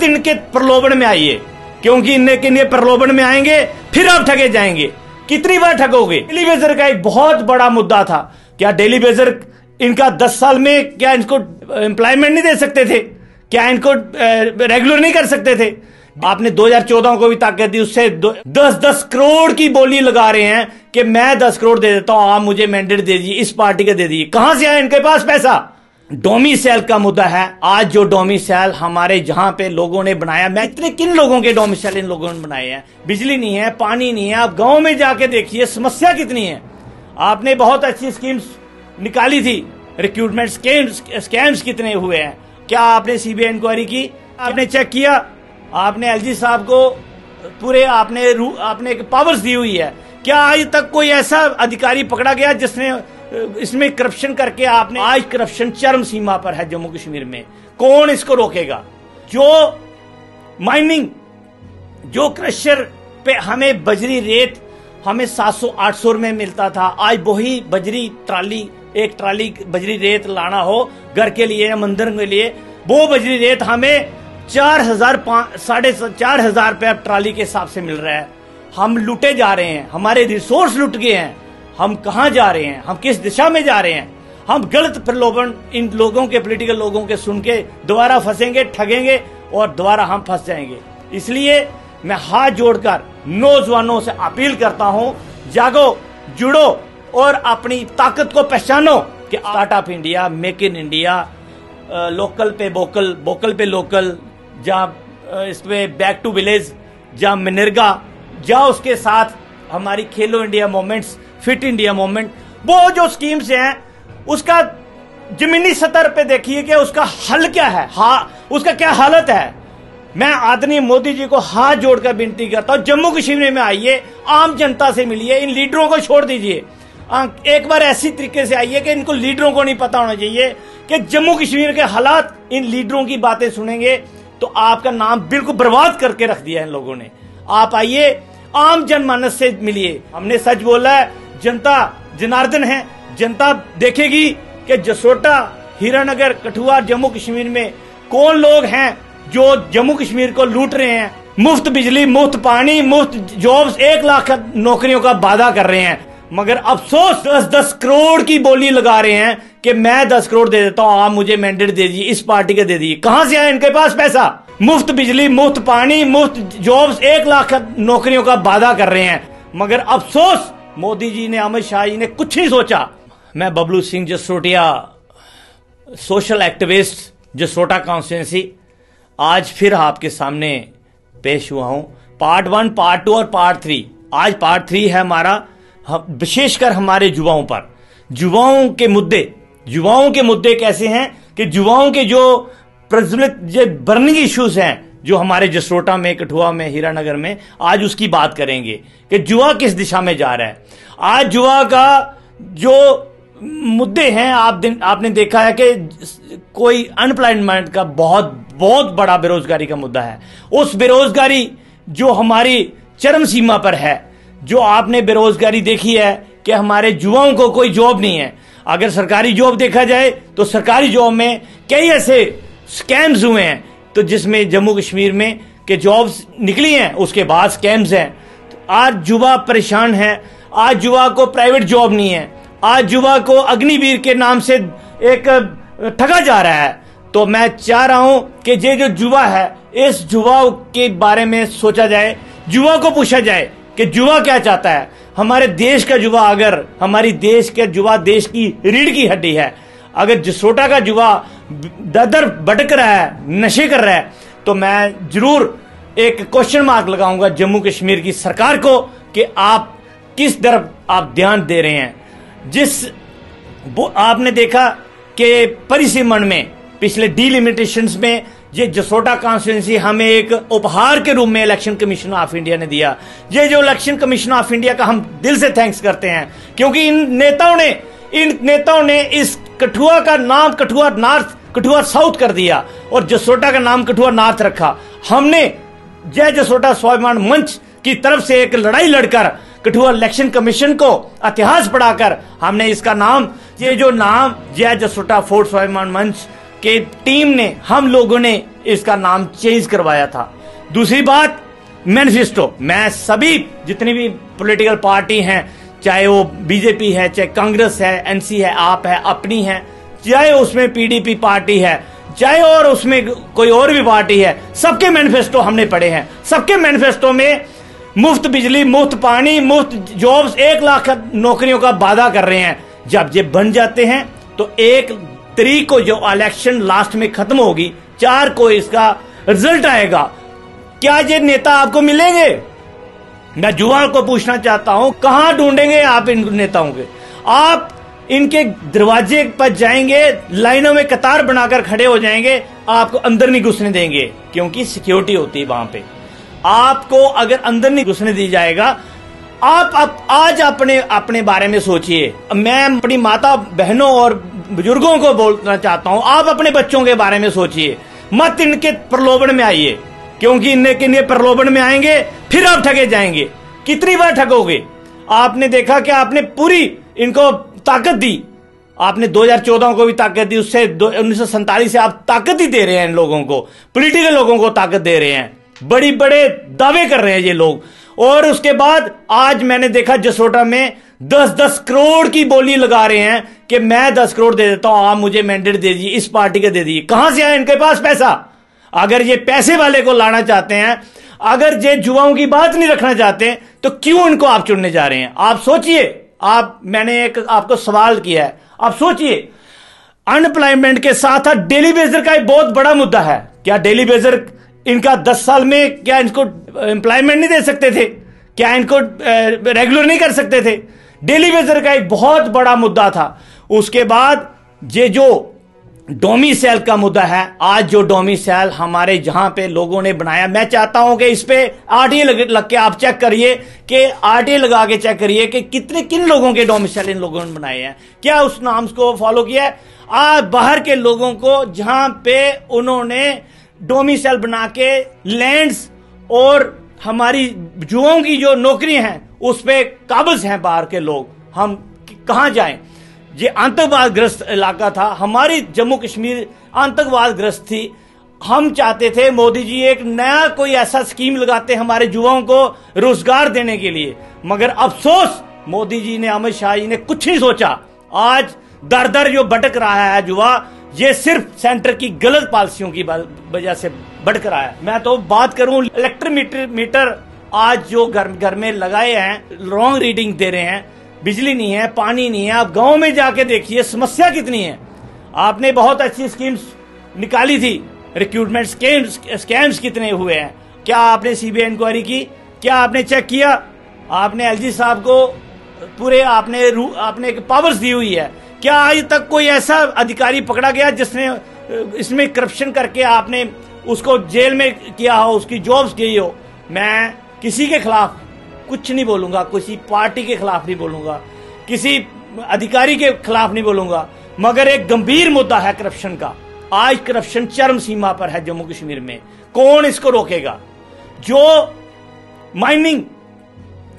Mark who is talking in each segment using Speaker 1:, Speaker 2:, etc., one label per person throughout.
Speaker 1: इनके प्रलोभन में आइए, क्योंकि इनके प्रलोभन में आएंगे फिर आप ठगे जाएंगे। कितनी बार ठगोगे? डेली वेजर का एक बहुत बड़ा मुद्दा था। क्या डेली वेजर इनका 10 साल में क्या इनको एम्प्लॉयमेंट नहीं दे सकते थे? क्या इनको रेगुलर नहीं कर सकते थे? आपने 2014 को भी ताकत दी, उससे 10-10 करोड़ की बोली लगा रहे हैं कि मैं 10 करोड़ दे देता हूं, आप मुझे मैंडेट दे दीजिए, इस पार्टी का दे दीजिए। कहां से आया इनके पास पैसा? डोमिसाइल का मुद्दा है। आज जो डोमिसाइल हमारे जहां पे लोगों ने बनाया, मैं इतने किन लोगों के डोमिसाइल इन लोगों ने बनाए हैं? बिजली नहीं है, पानी नहीं है। आप गांव में जाके देखिए समस्या कितनी है। आपने बहुत अच्छी स्कीम्स निकाली थी, रिक्रूटमेंट स्कैम्स कितने हुए हैं? क्या आपने सीबीआई इंक्वायरी की? आपने चेक किया? आपने एलजी साहब को पूरे आपने पावर्स दी हुई है। क्या आज तक कोई ऐसा अधिकारी पकड़ा गया जिसने इसमें करप्शन करके? आपने आज करप्शन चरम सीमा पर है जम्मू कश्मीर में। कौन इसको रोकेगा? जो माइनिंग, जो क्रशर पे हमें बजरी रेत हमें 700-800 में मिलता था, आज वही बजरी ट्राली, एक ट्राली बजरी रेत लाना हो घर के लिए या मंदिर के लिए, वो बजरी रेत हमें 4,000-4,500 रुपये ट्राली के हिसाब से मिल रहा है। हम लूटे जा रहे हैं, हमारे रिसोर्स लुट गए हैं। हम कहां जा रहे हैं? हम किस दिशा में जा रहे हैं? हम गलत प्रलोभन इन लोगों के, पॉलिटिकल लोगों के सुन के दोबारा फंसेंगे, ठगेंगे और दोबारा हम फंस जाएंगे। इसलिए मैं हाथ जोड़कर नौजवानों से अपील करता हूं, जागो, जुड़ो और अपनी ताकत को पहचानो कि startup India, make in India, local पे वोकल, वोकल पे लोकल, जहाँ इसमें बैक टू विलेज, जहाँ मनरेगा, जहाँ उसके साथ हमारी खेलो India movements, fit India movement, वो जो स्कीम्स हैं उसका जमीनी स्तर पे देखिए कि उसका हल क्या है, उसका क्या हालत है। मैं आदरणीय मोदी जी को हाथ जोड़कर विनती करता हूं, जम्मू कश्मीर में आइए, आम जनता से मिलिए, इन लीडरों को छोड़ दीजिए। एक बार ऐसी तरीके से आइए कि इनको लीडरों को नहीं पता होना चाहिए कि जम्मू कश्मीर के हालात। इन लीडरों की बातें सुनेंगे तो आपका नाम बिल्कुल बर्बाद करके रख दिया इन लोगों ने। आप आइए, आम जनमानस से मिलिए। हमने सच बोला है, जनता जनार्दन है, जनता देखेगी कि जसोटा, हीरानगर, कठुआ, जम्मू कश्मीर में कौन लोग हैं जो जम्मू कश्मीर को लूट रहे हैं। मुफ्त बिजली, मुफ्त पानी, मुफ्त जॉब्स, 1 लाख नौकरियों का वादा कर रहे हैं, मगर अफसोस 10-10 करोड़ की बोली लगा रहे हैं कि मैं 10 करोड़ दे देता हूं, आप मुझे मैंडेट दे दीजिए, इस पार्टी का दे दीजिए। कहां से आया इनके पास पैसा? मुफ्त बिजली, मुफ्त पानी, मुफ्त जॉब्स, 1 लाख नौकरियों का वादा कर रहे हैं, मगर अफसोस मोदी जी ने, अमित शाह जी ने कुछ नहीं सोचा। मैं Bablu Singh Jasrotia, social activist, Jasrota constituency, आज फिर आपके सामने पेश हुआ हूं। पार्ट 1, पार्ट 2 और पार्ट 3। आज पार्ट 3 है हमारा, विशेषकर हमारे युवाओं पर। युवाओं के मुद्दे कैसे हैं कि युवाओं के जो प्रज्वलित जो बर्निंग इश्यूज हैं जो हमारे जसरोटा में, कठुआ में, हीरानगर में, आज उसकी बात करेंगे कि युवा किस दिशा में जा रहा है। आज युवा का जो मुद्दे हैं, आपने देखा है कि कोई अनएम्प्लॉयमेंट का बहुत बड़ा बेरोजगारी का मुद्दा है। उस बेरोजगारी जो हमारी चरम सीमा पर है, जो आपने बेरोजगारी देखी है कि हमारे युवाओं को कोई जॉब नहीं है। अगर सरकारी जॉब देखा जाए तो सरकारी जॉब में कई ऐसे स्कैम्स हुए हैं, तो जिसमें जम्मू कश्मीर में के जॉब्स निकली हैं, उसके बाद स्कैम्स हैं। आज युवा परेशान है, आज युवा को प्राइवेट जॉब नहीं है, आज युवा को अग्निवीर के नाम से एक ठगा जा रहा है। तो मैं चाह रहा हूं कि ये जो युवा है, इस युवा के बारे में सोचा जाए, युवा को पूछा जाए कि युवा क्या चाहता है। हमारे देश का युवा, अगर हमारी देश के युवा देश की रीढ़ की हड्डी है, अगर जसरोटा का युवा दर भटक रहा है, नशे कर रहा है, तो मैं जरूर एक क्वेश्चन मार्क लगाऊंगा जम्मू कश्मीर की सरकार को कि आप किस तरफ आप ध्यान दे रहे हैं। आपने देखा कि परिसीमन में, पिछले डिलिमिटेशंस में, ये जसरोटा कॉन्स्टिट्यूंसी हमें एक उपहार के रूप में इलेक्शन कमीशन ऑफ इंडिया ने दिया। ये जो इलेक्शन कमीशन ऑफ इंडिया का हम दिल से थैंक्स करते हैं, क्योंकि इन नेताओं ने इस कठुआ का नाम कठुआ नॉर्थ, कठुआ साउथ कर दिया और जसरोटा का नाम कठुआ नॉर्थ रखा। हमने जय जसरोटा स्वाभिमान मंच की तरफ से एक लड़ाई लड़कर कठुआ इलेक्शन कमीशन को इतिहास पढ़ाकर हमने इसका नाम, ये जो नाम जय जसरोटा फोर्ट स्वाभिमान मंच कि टीम ने, हम लोगों ने इसका नाम चेंज करवाया था। दूसरी बात, मैनिफेस्टो। मैं सभी जितनी भी पॉलिटिकल पार्टी हैं, चाहे वो बीजेपी है, चाहे कांग्रेस है, एनसी है, आप है, अपनी है, चाहे उसमें पीडीपी पार्टी है, चाहे और उसमें कोई और भी पार्टी है, सबके मैनिफेस्टो हमने पढ़े हैं। सबके मैनिफेस्टो में मुफ्त बिजली, मुफ्त पानी, मुफ्त जॉब्स, 1 लाख नौकरियों का वादा कर रहे हैं। जब ये बन जाते हैं तो 1 तारीख को जो इलेक्शन लास्ट में खत्म होगी, 4 को इसका रिजल्ट आएगा। क्या ये नेता आपको मिलेंगे? मैं युवाओं को पूछना चाहता हूं, कहां ढूंढेंगे आप इन नेताओं के? आप इनके दरवाजे पर जाएंगे, लाइनों में कतार बनाकर खड़े हो जाएंगे, आपको अंदर नहीं घुसने देंगे, क्योंकि सिक्योरिटी होती है वहां पे। आपको अगर अंदर नहीं घुसने दी जाएगा, आप आज अपने बारे में सोचिए। मैं अपनी माता बहनों और बुजुर्गों को बोलना चाहता हूं, आप अपने बच्चों के बारे में सोचिए, मत इनके प्रलोभन में आइए, क्योंकि इनके प्रलोभन में आएंगे फिर आप ठगे जाएंगे। कितनी बार ठगोगे? आपने देखा कि आपने पूरी इनको ताकत दी, आपने 2014 को भी ताकत दी, उससे 1947 से आप ताकत ही दे रहे हैं इन लोगों को, पॉलिटिकल लोगों को ताकत दे रहे हैं, बड़ी बड़े दावे कर रहे हैं ये लोग। और उसके बाद आज मैंने देखा जसोटा में 10-10 करोड़ की बोली लगा रहे हैं कि मैं 10 करोड़ दे देता हूं, आप मुझे मैंडेट दे दीजिए, इस पार्टी के दे दीजिए। कहां से आए इनके पास पैसा? अगर ये पैसे वाले को लाना चाहते हैं, अगर ये युवाओं की बात नहीं रखना चाहते, तो क्यों इनको आप चुनने जा रहे हैं? आप सोचिए। मैंने एक आपको सवाल किया है, आप सोचिए। अनएम्प्लॉयमेंट के साथ साथ डेली वेजर का एक बहुत बड़ा मुद्दा है। क्या डेली वेजर इनका 10 साल में क्या इनको एम्प्लॉयमेंट नहीं दे सकते थे? क्या इनको रेगुलर नहीं कर सकते थे? डेली वेजर का एक बहुत बड़ा मुद्दा था। उसके बाद ये जो डोमिसाइल का मुद्दा है, आज जो डोमिसाइल हमारे जहां पे लोगों ने बनाया, मैं चाहता हूं कि इस पे आरटीए लग के आप चेक करिए, कि आरटीए लगा के चेक करिए कि किन लोगों के डोमिसाइल इन लोगों ने बनाए हैं, क्या उस नाम को फॉलो किया है। आज बाहर के लोगों को जहां पे उन्होंने डोमिसाइल बना के लैंड्स और हमारी युवाओं की जो नौकरियां हैं उस पे काबिज हैं बाहर के लोग, हम कहां जाएं? ये आतंकवाद ग्रस्त इलाका था, हमारी जम्मू कश्मीर आतंकवाद ग्रस्त थी। हम चाहते थे मोदी जी एक नया कोई ऐसा स्कीम लगाते हमारे युवाओं को रोजगार देने के लिए, मगर अफसोस मोदी जी ने, अमित शाह जी ने कुछ नहीं सोचा। आज दर दर जो भटक रहा है युवा, ये सिर्फ सेंटर की गलत पॉलिसियों की वजह से भटक रहा है। मैं तो बात करूं इलेक्ट्रिक मीटर आज जो घर में लगाए हैं, रॉन्ग रीडिंग दे रहे हैं, बिजली नहीं है, पानी नहीं है। आप गांव में जाके देखिए समस्या कितनी है। आपने बहुत अच्छी स्कीम्स निकाली थी, रिक्रूटमेंट स्कैम्स कितने हुए हैं? क्या आपने सीबीआई इंक्वायरी की? क्या आपने चेक किया? आपने एलजी साहब को पूरे आपने पावर्स दी हुई है। क्या आज तक कोई ऐसा अधिकारी पकड़ा गया जिसने इसमें करप्शन करके आपने उसको जेल में किया हो, उसकी जॉब्स गई हो? मैं किसी के खिलाफ कुछ नहीं बोलूंगा, किसी पार्टी के खिलाफ नहीं बोलूंगा, किसी अधिकारी के खिलाफ नहीं बोलूंगा, मगर एक गंभीर मुद्दा है करप्शन का। आज करप्शन चरम सीमा पर है जम्मू कश्मीर में। कौन इसको रोकेगा? जो माइनिंग,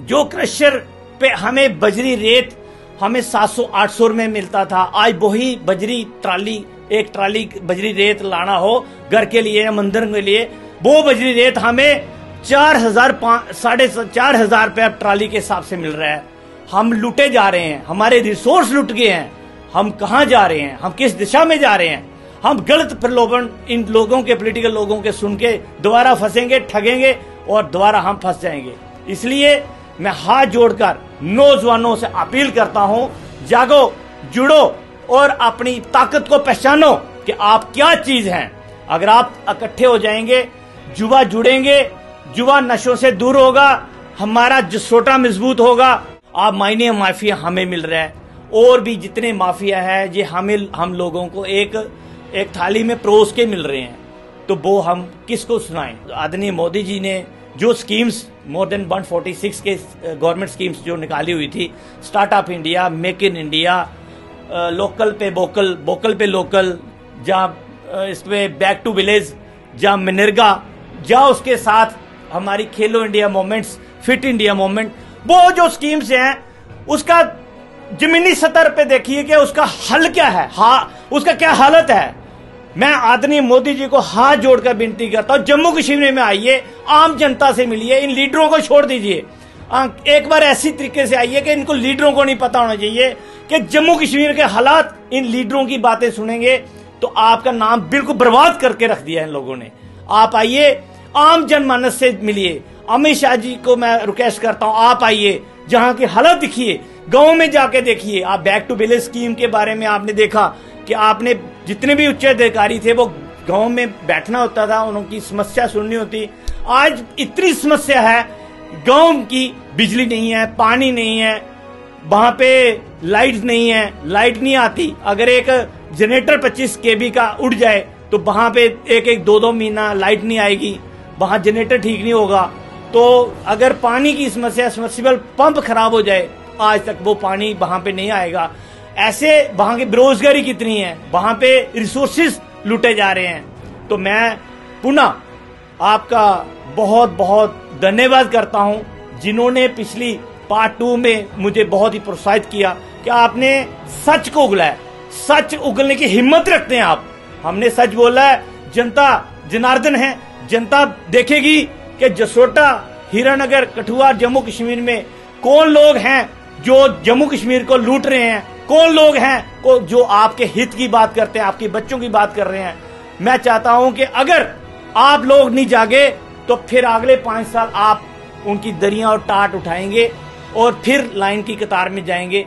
Speaker 1: जो क्रशर पे हमें बजरी रेत हमें 700-800 में मिलता था, आज वही बजरी ट्राली, एक ट्राली बजरी रेत लाना हो घर के लिए या मंदिर के लिए, वो बजरी रेत हमें 4,000-4,500 रुपया ट्राली के हिसाब से मिल रहा है। हम लुटे जा रहे हैं, हमारे रिसोर्स लुट गए हैं। हम कहां जा रहे हैं? हम किस दिशा में जा रहे हैं? हम गलत प्रलोभन इन लोगों के, पॉलिटिकल लोगों के सुन के दोबारा फंसेंगे, ठगेंगे और दोबारा हम फंस जाएंगे। इसलिए मैं हाथ जोड़कर नौजवानों से अपील करता हूं, जागो, जुड़ो और अपनी ताकत को पहचानो कि आप क्या चीज हैं। अगर आप इकट्ठे हो जाएंगे, युवा जुड़ेंगे, युवा नशों से दूर होगा, हमारा जसोटा मजबूत होगा। आप मायने माफिया हमें मिल रहा है, और भी जितने माफिया है ये हम लोगों को एक थाली में परोस के मिल रहे हैं, तो वो हम किसको सुनाएं? आदरणीय मोदी जी ने जो स्कीम्स मोर देन 146 के गवर्नमेंट स्कीम्स जो निकाली हुई थी, startup India, make in India, local पे वोकल, वोकल पे लोकल, जहाँ इसमें बैक टू विलेज, जहाँ मनरेगा, जहाँ उसके साथ हमारी खेलो India movements, fit India movement, वो जो स्कीम्स हैं उसका जमीनी स्तर पे देखिए कि उसका हल क्या है, उसका क्या हालत है। मैं आदरणीय मोदी जी को हाथ जोड़कर विनती करता हूं, जम्मू कश्मीर में आइए, आम जनता से मिलिए, इन लीडरों को छोड़ दीजिए। एक बार ऐसी तरीके से आइए कि इनको लीडरों को नहीं पता होना चाहिए कि जम्मू कश्मीर के हालात, इन लीडरों की बातें सुनेंगे तो आपका नाम बिल्कुल बर्बाद करके रख दिया इन लोगों ने। आप आइए, आम जनमानस से मिलिए। अमित शाह जी को मैं रिक्वेस्ट करता हूं, आप आइए, जहां की हालत दिखिए, गांव में जाके देखिए। आप बैक टू विलेज स्कीम के बारे में आपने देखा कि आपने जितने भी उच्च अधिकारी थे वो गांव में बैठना होता था, उनकी समस्या सुननी होती। आज इतनी समस्या है, गांव की बिजली नहीं है, पानी नहीं है, वहां पे लाइट नहीं है, लाइट नहीं आती। अगर एक जनरेटर 25 kV का उड़ जाए तो वहां पे एक 2 महीना लाइट नहीं आएगी, वहां जनरेटर ठीक नहीं होगा। तो अगर पानी की समस्या, सबमर्सिबल पंप खराब हो जाए, आज तक वो पानी वहां पे नहीं आएगा। ऐसे वहां की बेरोजगारी कितनी है, वहां पे रिसोर्सेज लूटे जा रहे हैं। तो मैं पुनः आपका बहुत बहुत धन्यवाद करता हूं, जिन्होंने पिछली पार्ट 2 में मुझे बहुत ही प्रोत्साहित किया कि आपने सच को उगला है, सच उगलने की हिम्मत रखते हैं आप। हमने सच बोला है, जनता जनार्दन है, जनता देखेगी कि जसोटा, हीरानगर, कठुआ, जम्मू कश्मीर में कौन लोग हैं जो जम्मू कश्मीर को लूट रहे हैं, कौन लोग हैं जो आपके हित की बात करते हैं, आपके बच्चों की बात कर रहे हैं। मैं चाहता हूं कि अगर आप लोग नहीं जागे तो फिर अगले 5 साल आप उनकी दरियां और टाट उठाएंगे और फिर लाइन की कतार में जाएंगे।